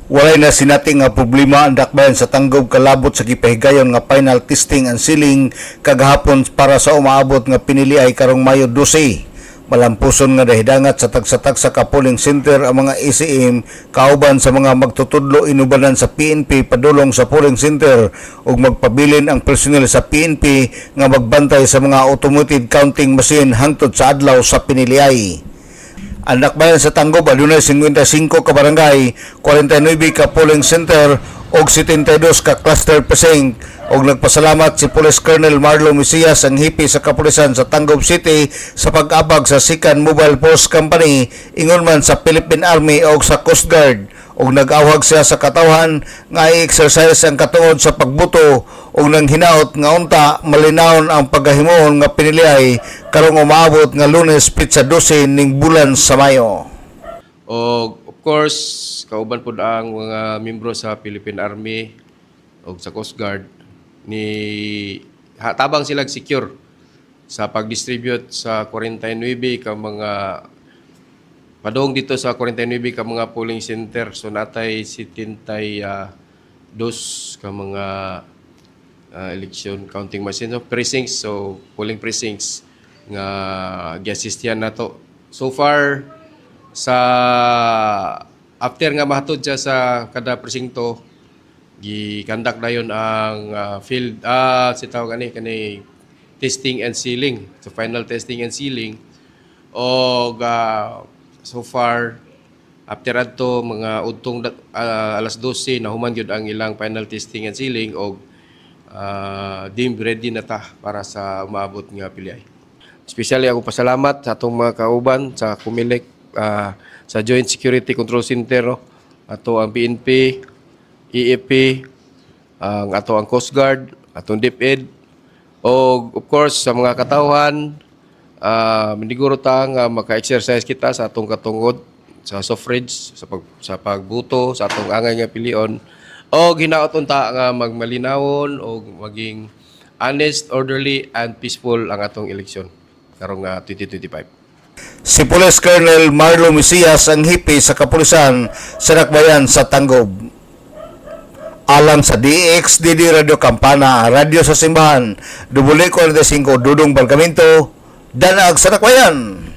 Walay na sinating nga problema ang dakbayan sa tanggob kalabot sa gipahigayon nga final testing and sealing kagahapon para sa umaabot nga pinili ay karong Mayo 12. Malampuson nga dahidangat sa tagsatak sa polling center ang mga ECM kauban sa mga magtutudlo inubanan sa PNP padulong sa polling center ug magpabilin ang personel sa PNP nga magbantay sa mga automated counting machine hangtod sa adlaw sa piniliay. Ang dakbayan sa tanggob adunay 55 ka barangay, 49 ka polling center og 72 ka cluster precinct og nagpasalamat si Police Colonel Marlo Mesias ang hipi sa kapulisan sa Tanggob City sa pag-abag sa Sikan Mobile Force Company ingon man sa Philippine Army og sa Coast Guard og nag-awhag siya sa katawhan nga i-exercise ang katuod sa pagbuto og nang hinaot nga unta malinawon ang paghahimuon nga piniliay karong umaabot nga Lunes pitsa 12 ning bulan sa Mayo. Of course, kauban pud ang mga miyembro sa Philippine Army o sa Coast Guard ni tabang sila secure sa pag-distribute sa 49 ka mga padong dito sa 49 ka mga polling center. So natay 72 ka mga election counting machine of precincts, so polling precincts nga gi-assist yan nato. So far sa after nga mahatod siya sa kada presinto gi-conduct dayon ang field sitawag kani testing and sealing, so final testing and sealing og so far after adto mga udtong alas 12 nahuman gyud ang ilang final testing and sealing og deemed ready na ta para sa umaabot nga piliay. Especially ako pasalamat sa atong mga kauban sa Comelec, sa Joint Security Control Center, ato ang PNP, EFP, ang ato ang Coast Guard, atong DepEd, o of course sa mga katawhan, maniguro ta nga maka-exercise kita sa atong katungod, sa suffrage, sa pagbuto, sa atong angay nga pilion, o hinaot unta nga magmalinawon o maging honest, orderly, and peaceful ang atong eleksyon karong 2025. Si Police Colonel Marlo Mesias ang hipi sa kapulisan sa dakbayan sa Tanggob. Alang sa DXDD Radio Campana, Radio sa Simbahan, W45 Dudong Balgamento, Danag sa dakbayan.